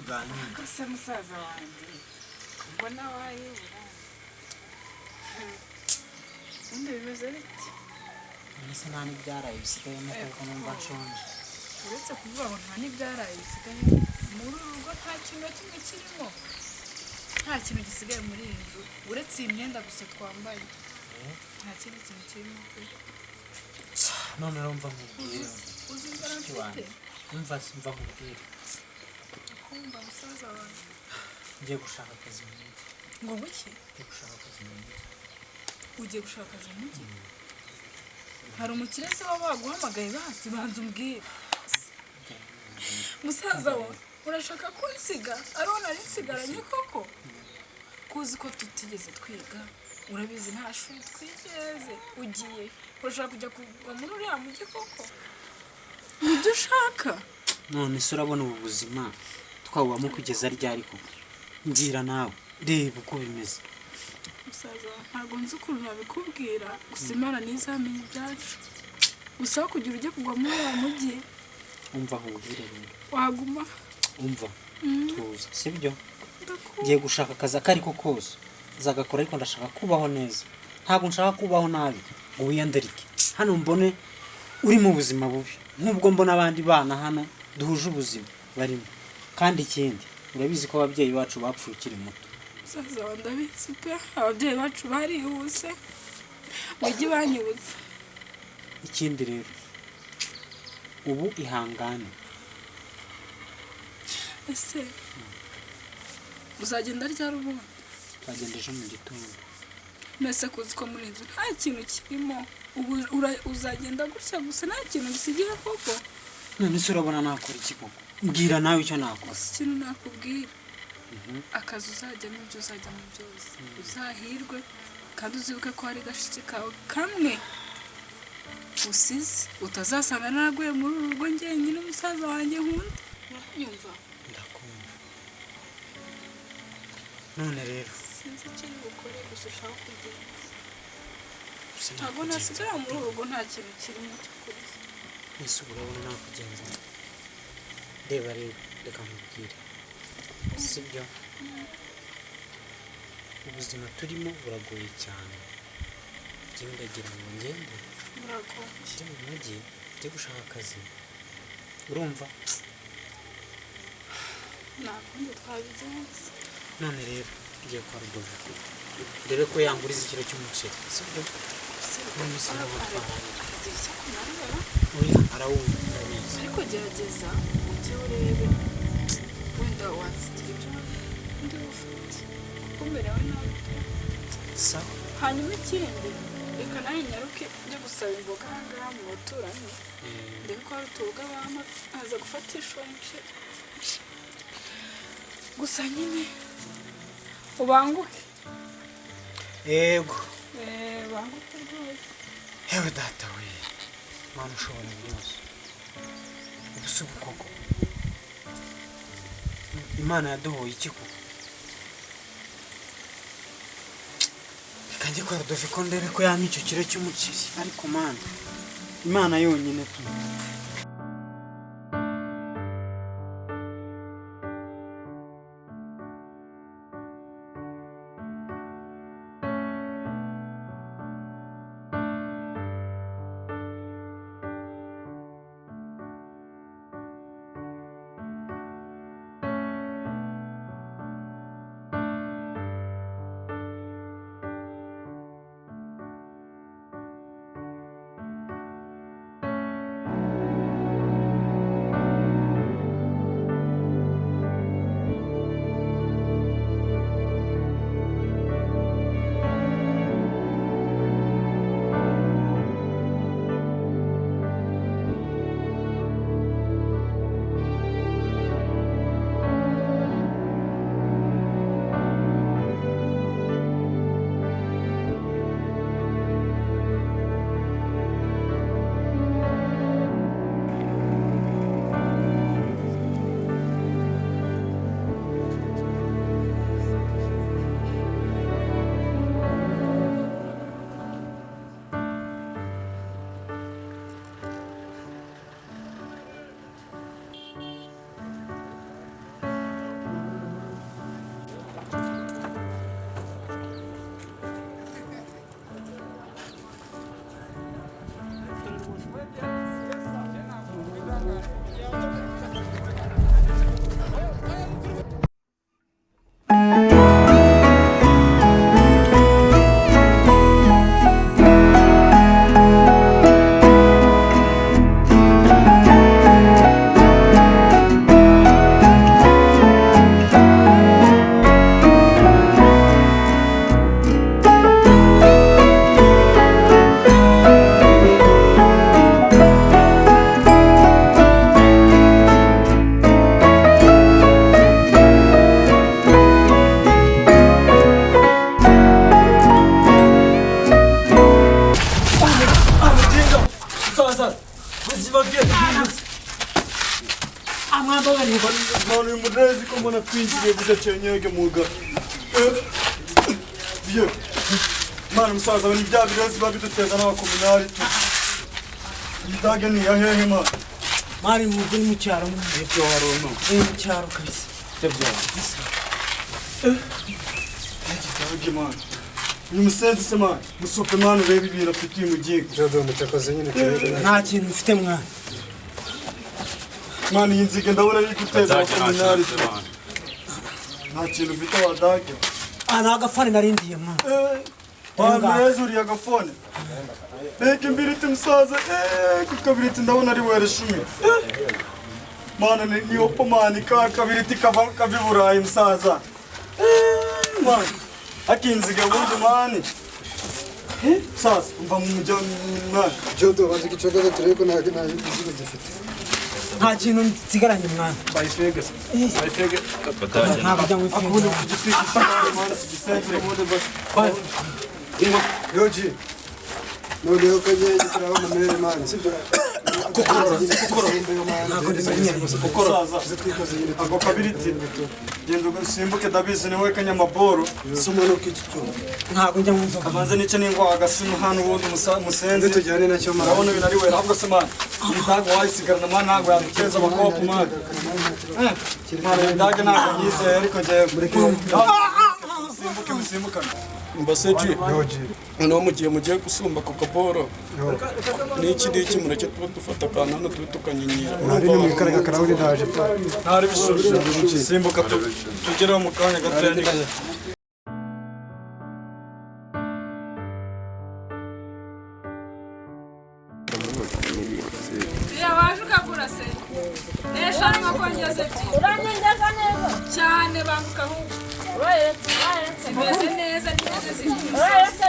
tuganire. Ese musaza wanjye mbona wayibura undi bimeze bite? Mbese nta n'ibyaraye bisigayemo kuko numva nshonje. Uretse kuvuga ngo nta n'ibyaraye bisigaye muri uru rugo nta kintu na kimwe kirimo, nta kintu gisigaye muri iyi nzu uretse iyi myenda gusa twambaye, nta kindi kintu kirimo. None rero mva nkubwire. Uzi inzara mfite? Mva nkubwire. Kumva musaza wanjye Ngiye gushaka akazi mu mujyi. ngo buke Ngiye gushaka akazi mu mujyi. ugiye gushaka akazi mu mujyi? Hari umukire se waba waguhamagaye basi banza umbwire. Musaza we urashaka kunsiga? Arona ari nsigaranye koko? Kuzi ko tutigeze twiga, urabizi nta shuri twigeze. Ugiye urashaka kujya kuva muri uriya mujyi koko? Nibyo ushaka? None se urabona ubu buzima twabubamo kugeza ryari koko? Mbwira nawe reba uko bimeze. Musaza ntabwo nzi ukuntu nabikubwira, gusa Imana ntizamenya ibyacu. Gusa aho kugira ujye kugwa muri uriya mujyi Umva nkubwire rero. waguma. Umva tuza sibyo? Ngiye gushaka akazi ako ariko kose nzagakora, ariko ndashaka kubaho neza, ntabwo nshaka kubaho nabi ngo wiyandarike hano mbone uri mu buzima bubi nk'ubwo mbona abandi bana hano duhuje ubuzima barimo. Kandi ikindi urabizi ko ababyeyi bacu bapfuye ukiri muto. Musaza wa ndabizi pe, ababyeyi bacu barihuse mujyi banyibutse. Ikindi rero ubu ihangane. Ese uzagenda ryari ubundi? Twagenda ejo mu gitondo. Mbese kuzi ko muri inzu nta kintu kirimo, ubu uzagenda gutya gusa nta kintu gisigaye koko? None se urabona nakora iki koko? Mbwira nawe icyo nakora. Gusa ikintu nakubwira, akazi uzajyamo ibyo uzajyamo byose uzahirwe, kandi uzibuke ko hari gashiki kawe kamwe usize utazasanga naraguye muri uru rugo njyenyine. Umusaza wanjye nkunda, uranyumva? Ndakumva. None rero Sinzi icyo uri bukore, gusa ushaka kugenda. gusa Ntabwo nasigara muri uru rugo nta kintu kirimo cy'ukuri. ese ubu urabona nakugenza. Reba reka nkubwire sibyo? Ubuzima turimo buragoye cyane. Njyewe ndagira ngo ngende njye mu mujyi njye gushaka akazi, urumva? Nta kundi twabigenza. None rero ngiye kwa Rudoviko ndebe ko yanguriza ikiro cy'umuceri sibyo? None se ndabutwara Akagira icyo akunanira, oya arawumva urabizi. ariko gerageza ujye urebe wenda wansigira ibyo ndi bufite kuko umerewe nabi. Sawa. Hanyuma ikindi, reka nawe nyaruke njye gusaba imboga aha ngaha mu baturanyi, ndebe ko hari utuboga bampa aza gufatisha uwo muceri. Gusa nyine ubanguke. Yego. Banguke rwose. Yewe data we, Mana ushobora byose. Ubuse ubu koko Imana yaduhoye iki koko? Reka njye kwa Rudoviko ndebe ko yampa icyo kiro cy'umuceri, ariko Mana, Imana yonyine tu. mbona twinjiriye gutya cyenyege muga byo mana musaza we ni bya birezi biba biduteza n'abakomunari tu idage ni yahehe mana mari muguri mu cyaro mu ibyo waronka cyaro kabisa ibyo idage mana uyu musenzi se mana musope mana urebe ibintu afitiye umugigo jodo mutakoze nyine nta kintu ufite mwana mana iyi nzige ndabona ari guteza abakomunari tu nta kintu ufite wadage nta gafani narindiye mwana Wameze uriya gafone reka imbiriti musaza kukabiriti ndabona ari wera ishumi mana ni opo mani ka kabiriti kava burayi musaza mani akinziga bundi mani musaza mva mu mujya mwana jodo banze kicodoza turebe ko nta izigo gifite nta kintu nsigaranye mwana bayifege bayifege ntabwo ujya mu ifi akubona ku giti cy'imari mani kigisenzere mode basi yoji noneho kanye gitaraho mamere mani sibyo ntabwo ndimenye musaza ako kabiriti genda usimbuke ndabizi ni wowe kanyamaboro soma no kicyuma ntabwo njya mu nzoga amaze n'icyo n'ingwa agasimu hano ubundi musenze tujyane nacyo mara urabona ibintu ari wera ahubwo se mani iyi dage wayisigarana mani ntabwo yaduteza abakopu mani mani iyi dage ntabwo nyizeye ariko njyewe musimbuke musimbukane mbaseji noneho mugiye gusumba kokaboro n'iki mureke tuba dufata akantu hano tube tukanyinyira nari no mwikaraga karahuri ndaje ntari bishobora simbuka tugereho mu kanya gatoya waje ukagura se nesha nkakongeza ebyiri uranyengeza neza cyane banguka ahubwo zimeze neza neza zifite umusozi urayetse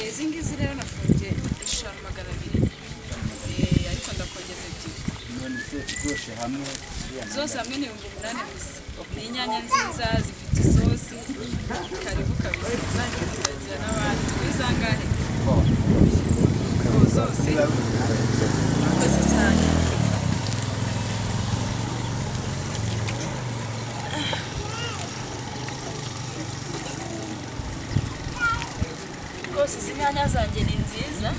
izi ngizi rero nafungiye 5,200 ariko ndakongeza ebyiri zose hamwe ni 8,000 gusa ni inyanya nziza zifite isosi karibu kabisa zagira n'abandi twizangahe zose akoze cyane rwose izi nyanya zanjye ni nziza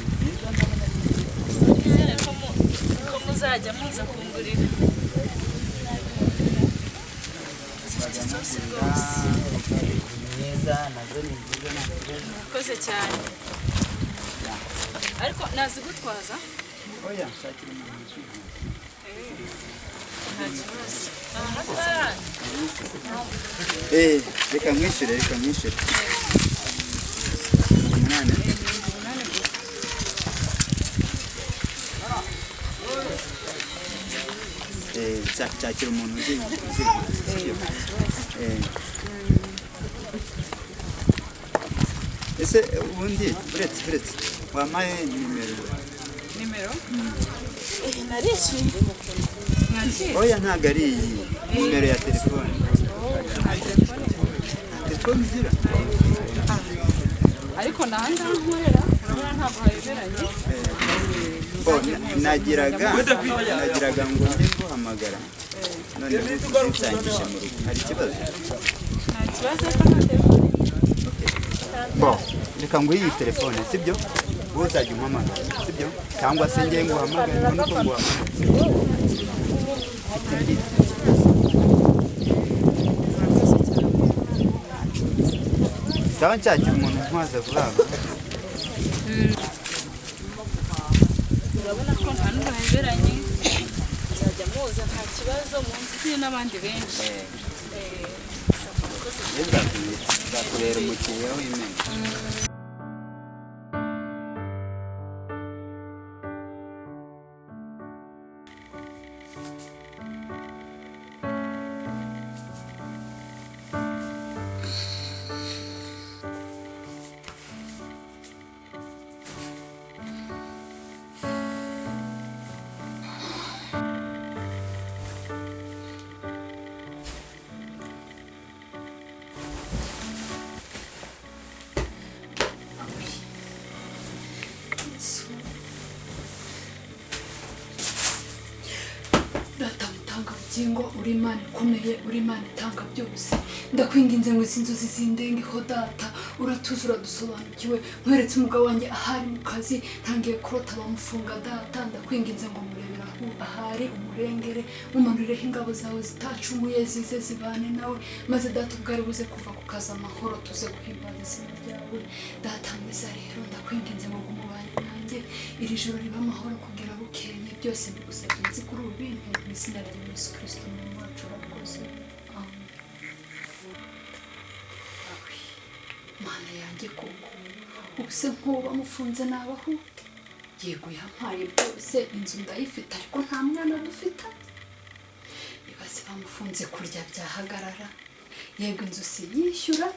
nizere ko muzajya muza kungurira zifite isosi rwose murakoze cyane ariko nazigutwaza nta kibazo reka mwishyure cyakira umuntu uzi ese ubundi uretse wampaye nimero narishyuye mwakira oya ntabwo ari iyi nimero ya telefone telefone ugira ariko nahangaha nkorera urabona ntabwo hayoberanye nagiraga ngo njye guhamagara none nsangishe mu rugo hari ikibazo nta kibazo ko nta telefone reka ngo iyi telefone sibyo wowe uzajya umpamagara sibyo cyangwa se njye nguhamagare mbone uko nguhamagara ndaba nshakira umuntu ntwaza vuba vuba urabona ko nta n'ubuheberanye nzajya muza nta kibazo munzitiye n'abandi benshi nzakubera umukiriya w'imena uruzingo uri Imana ikomeye uri Imana itanga byose ndakwinginze ngo izi nzozi zindengeho data uratuza uradusobanukiwe nkweretse umugabo wanjye ahari mu kazi ntangiye kurota bamufunga data ndakwinginze ngo murebera aho ahari umurengere umanurireho ingabo zawe zitacumuye zize zibane nawe maze data ubwari buze kuva ku kazi amahoro tuze guhimbaza izina ryawe data mwiza rero ndakwinginze ngo umubane nanjye iri joro riba amahoro kugera bukeye byose mbigusabye nzi kuri ubu bintu mu izina rya Yesu Kristo umwami wacu urakoze amen. Mana yanjye koko ubuse nk'ubu bamufunze nabaho yego yampaye byose inzu ndayifite ariko nta mwana dufite ibaze bamufunze kurya byahagarara yego inzu sinyishyura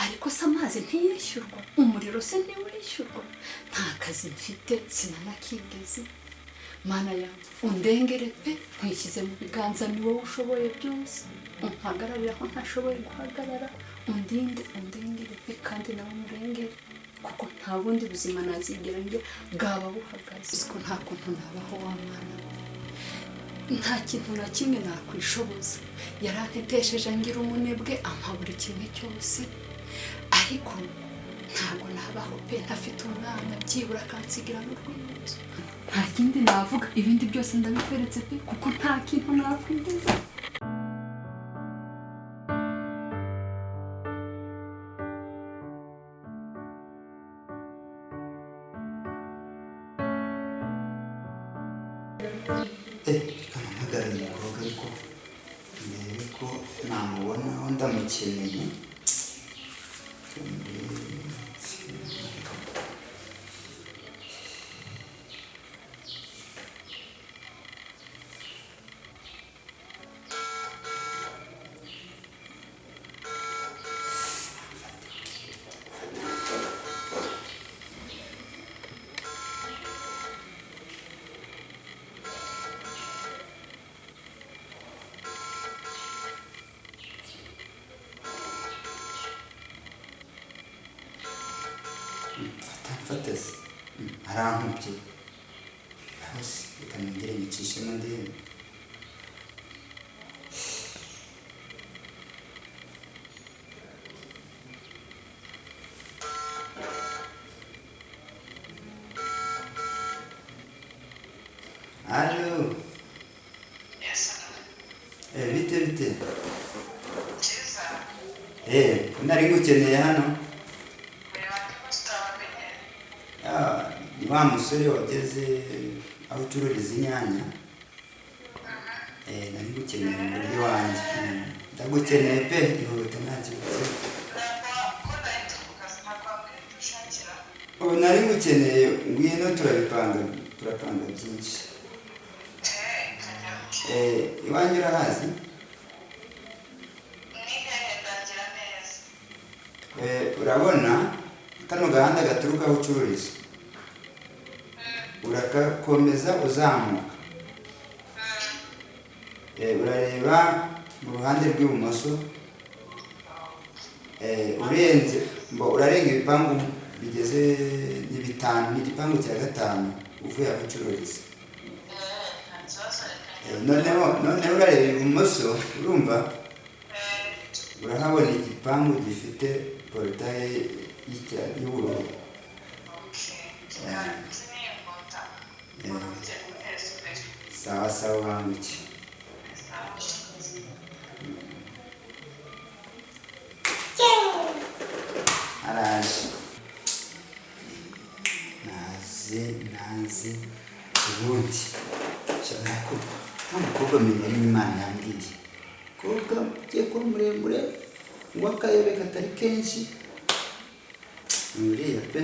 ariko se amazi ntiyishyurwa umuriro se ntiwishyurwa nta kazi mfite sinanakigeze Mana yanjye undengere pe nkishyize mu biganza ni wowe ushoboye byose umpagararira aho ntashoboye guhagarara undengere pe kandi nawe umurengere kuko nta bundi buzima nazigera njye bwaba buhagaze ko nta kuntu nabaho wa mwana nta kintu na kimwe nakwishoboza yarantetesheje ngira umunebwe ampa buri kimwe cyose ariko ntabwo nabaho pe ntafite umwana byibura akansigira n'urwibutso nta kindi navuga ibindi byose ndabikweretse pe kuko nta kintu nakwigeza kanampagara umukobwa ariko ndebe ko namubona aho ndamukeneye fatasi arankubye hose reka nongere nyicishemo ndebe Alo. Bite nari ngukeneye hano ni wa musore wageze aho ucururiza inyanya nari ngukeneye mu buryo wanjye ndagukeneye pe ihute nta kibazo nari ngukeneye ngwino turapanga byinshi iwanjye urahazi urabona kano gahanda gaturuka aho ucururiza uragakomeza uzamuka urareba mu ruhande rw'ibumoso urenze urarenga ibipangu bigeze ni bitanu ni igipangu cya gatanu uvuye aho ucururiza noneho urareba ibumoso urumva urahabona igipangu gifite porutaye y'ubururu sawa wanguki araje naze ubundi nshaka umukobwa menya n'Imana yambwiye koga ugiye kuba muremure ngo akayobe katari kenshi uriya pe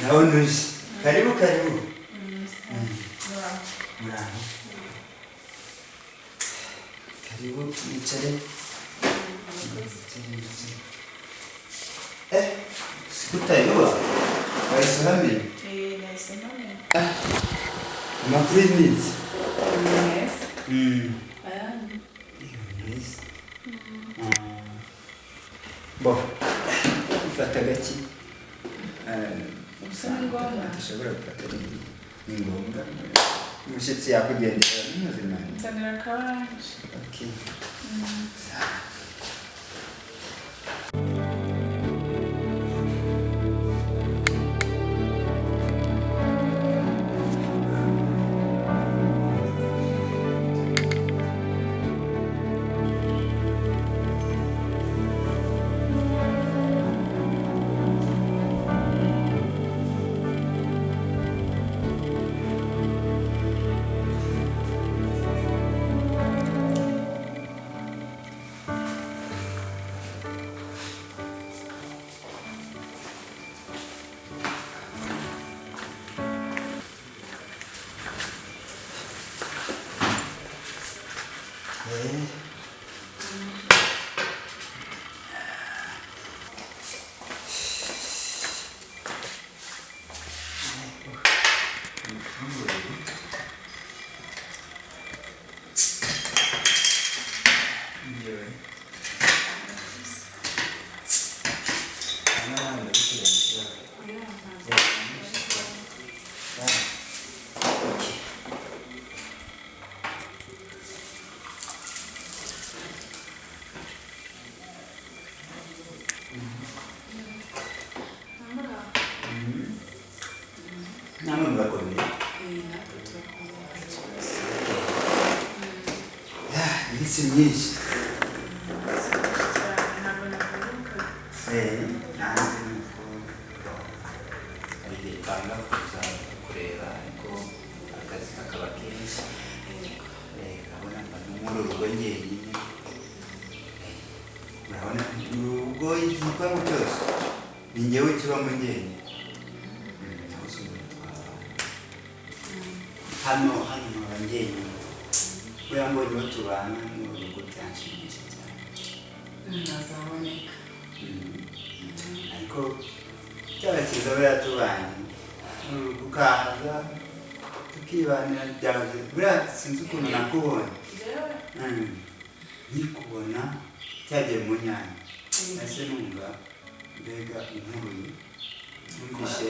Naona uje. Karibu karibu. Muraho. Karibu nicare. Sikutayobora. Wahise uhamenya? nahise mpamenya. Amakuru y'iminsi. Neza. Ayandi. Neza. Bo. Ufata gaki. Ubusa ni ngombwa. Dushobora gufata ni ngombwa. Umushyitsi yakugendera n'umuzima. Nzanira akabanje. Okay. Namwe murakomeye. Iminsi myinshi. Nanjye nuko hari igihe tanga kuza kureba ariko akazi kakaba kenshi. Urabona muri urugo njyenyine. Urabona urugo igipangu cyose ni njyewe kibamo njyenyine. Hano abangeni buriya mbonye uwo tubana n'urugo byanshimisha cyane. Ntazaboneka. Ariko cyaba cyiza buriya tubanye n'urugo ukaza tukibanira byaje buriya sinzi ukuntu nakubonye. Nkikubona cyagiye mu nyanya nahise numva mbega inkuru numvise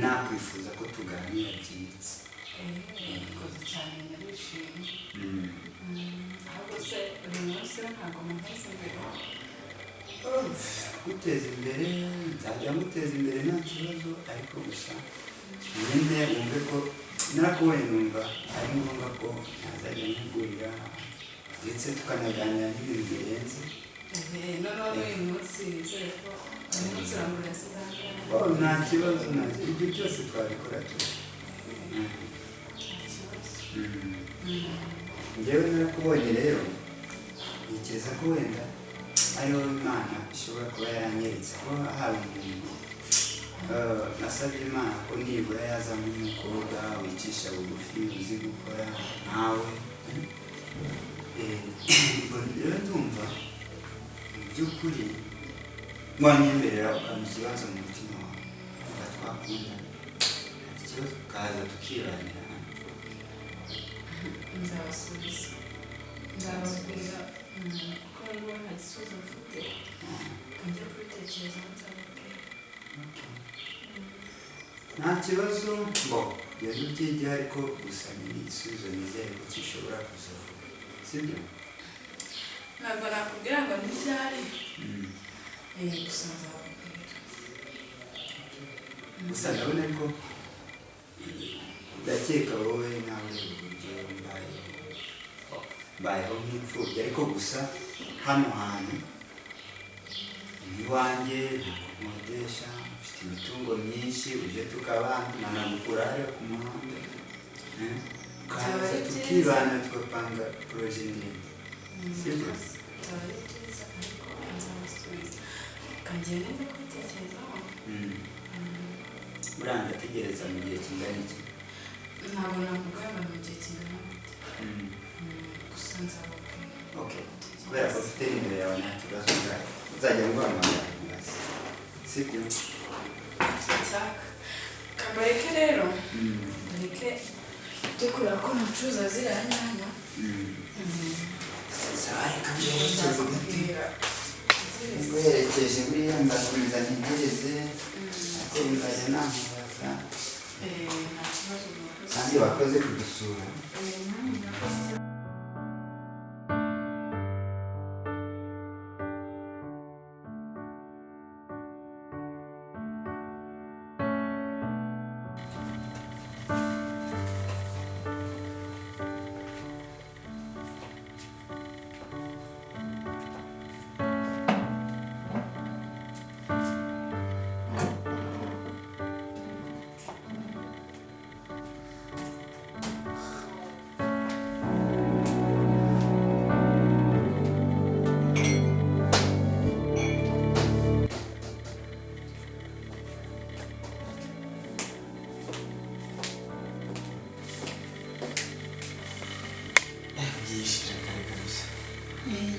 nakwifuza ko tuganira byimbitse. Ikoze cyane narishimye. Ahubwo se uyu munsi ntabwo munteze imbere. Guteza imbere nzajya nguteza imbere nta kibazo ariko gusa nyine wumve ko narakubonye numva ari ngombwa ko nazajya nkugurira ndetse tukanaganira n'ibintu birenze. Noneho uyu munsi nizere ko uyu munsi urangurira sidanga. Nta kibazo ibyo byose twabikora cyose. Njyewe narakubonye rero ntekereza ko wenda ariho Imana ishobora kuba yaranyeretse ko ahawe umuntu nasabye Imana ko nibura yazamo umukobwa wicisha bugufi uzi gukora nkawe. Rero ndumva mu by'ukuri wanyemerera ukampa ikibazo mu mutima wawe ukumva twakundana ati ikibazo ukaza tukibanira. Nzabasubiza. Nzababwira ko ngo nta gisubizo mfite. Njya kubitekereza nzababwira. Nta kibazo ngo yari ubyigiye ariko gusa ni igisubizo nizere ko gishobora kuzavuga. Sibyo? Ntabwo nakubwira ngo ntibyari. Gusa nzababwira. Gusa ndabona ariko ndakeka wowe nawe uburyo mbayeho nk'imfubyi ariko gusa hano hantu ni iwanjye ntakodesha mfite imitungo myinshi uje tukabana nanagukura hariya ku muhanda ukaza tukibana tugapanga poroje ndende. Sibyo? Byaba ari byiza ariko nzabasubiza. igihe nenda kubitekerezaho buriya ndategereza mu gihe kingana iki ntabwo nakugana mu gihe kingana gute gusa nzababwira okay kubera ko ufite nimero yawe nta kibazo bwawe uzajya nguhamagara sibyo cyaka kabareke rero bareke dukora ko mucuruza ziriya nyanya sawa reka nguherekeje buriya ndakomeza ntegereze ate nzajya namubaza nta kibazo kandi wakoze kudusura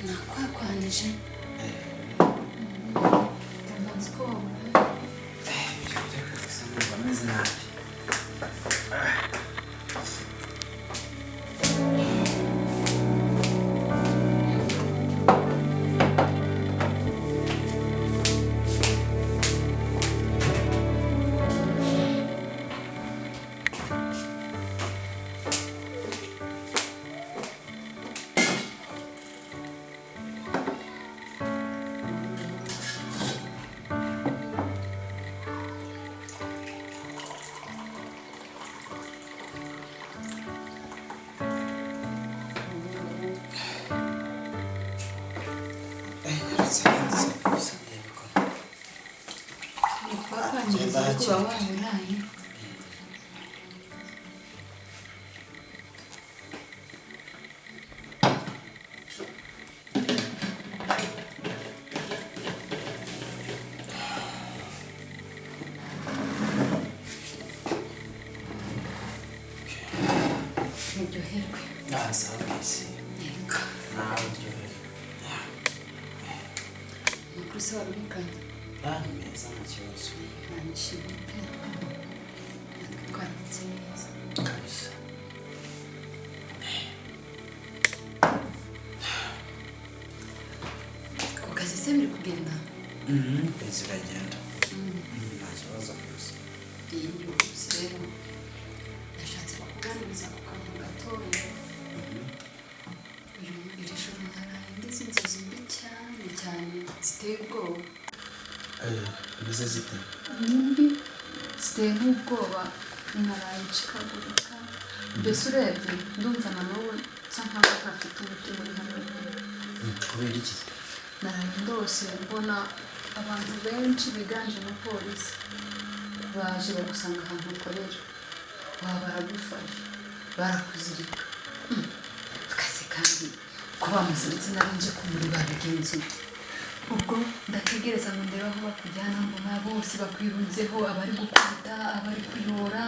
nakwakwanije ndamaze ko ameze nabi nakwakwaniriza kuba wanyuraye muryoherwe sabisi nawe uryoherwe amakuru se warumikanye ni meza nta kibazo nishimye pe natwe twaramutse neza kabisa ku kazi se biri kugenda kwezi iragenda nta kibazo gusa iyi yose rero nashatse kukuganiriza ku kantu gatoya iri joro naraye ngize inzozi mbi cyane cyane ziteye ubwoba mbese zite mbi ziteye nk'ubwoba naraye ncikagurika mbese urebye ndumva na n'ubu nsa nkaho ntafite umutima uri hamwe kubera iki naraye ndose mbona abantu benshi biganjemo polisi baje bagusanga ahantu ukorera waba baragufasha barakuzirika akazi kandi ko bamuziritse nari nje kumuri babigenzuye ubwo ndategereza ngo ndebe aho bakujyana mbona bose bakwirunzeho abari gukubita abari kuyora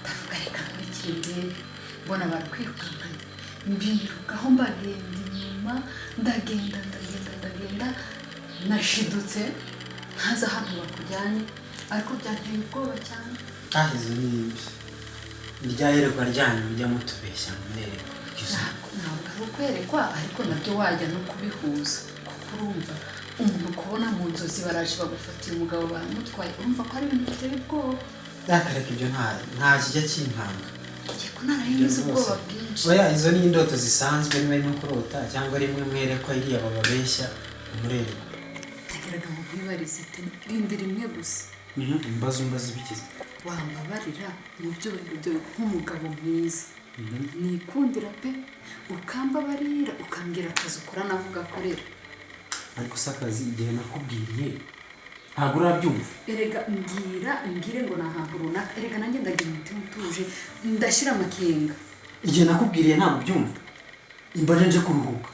ndavuga reka nkurikire ndebe mbona bari kwirukankanya mbirukaho mbagenda inyuma ndagenda nashidutse ntazi ahantu bakujyanye ariko byanteye ubwoba cyane izo ni mbi iryaherekwa ryanyu mujya mutubeshya murereka ntabwo ari ukwerekwa ariko nabyo wajya no kubihuza kuko urumva umuntu kubona mu nzozi baraje bagufatiye umugabo baramutwaye urumva ko ari ibintu biteye ubwoba yakareka ibyo nta kijya kinkanga ko narahinze ubwoba bwinshi oya izo ni indoto zisanzwe niba no kurota cyangwa rimwe mwerekwa iriya bababeshya umurereka ndagaragara ngo nkwibarize ati rindi rimwe gusa umbaza ibikiza wambabarira mu byo nk'umugabo mwiza nikundira pe ukambabarira ukambwira akazi ukora naho ugakorera ariko se akazi igihe nakubwiriye ntabwo urabyumva erega mbwire ngo ni ahantu runaka erega nanjye ndagira umutima utuje ndashyira amakenga igihe nakubwiriye ntabwo ubyumva imbaje nje kuruhuka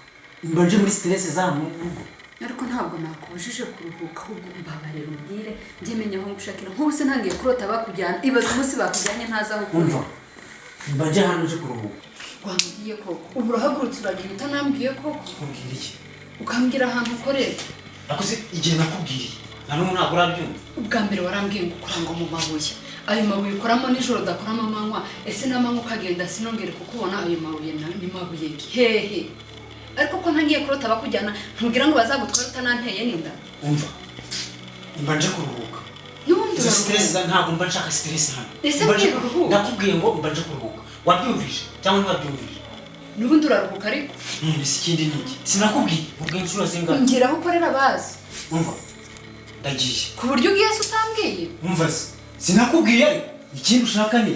imbaje muri stress za mu rugo ariko ntabwo nakubujije kuruhuka ahubwo mbabarira umbwire njye menya aho ngushakira nk'ubu se ntangiye kurota bakujyana ibaze umunsi bakujyanye ntazi aho umva mba njye hano nje kuruhuka wambwiye koko ubu urahagurutse uragenda utanambwiye koko kubwira iki ukambwira ahantu ukorera nakoze igihe nakubwiye na n'ubu ntabwo urabyumva ubwa mbere warambwiye ngo ukora ngo mu mabuye ayo mabuye ukoramo nijoro udakoramo amanywa ese n'amanywa ukagenda sinongere kukubona ayo mabuye ni mabuye hehe ariko ko ntangiye kurota bakujyana ntubwira ngo bazagutwara utananteye n'inda umva mba nje kuruhuka n'ubundi izo stress ntabwo mba nshaka stress hano ese mbwira uruhuka ndakubwiye ngo mba nje kuruhuka wabyumvise cyangwa ntiwabyumvise n'ubundi uraruhuka ariko none si ikindi ni iki sinakubwiye ubwo inshuro zingana ngira aho ukorera bazi umva ndagiye ku buryo ugiye se utambwiye umva se sinakubwiye ariko ikindi ushaka ni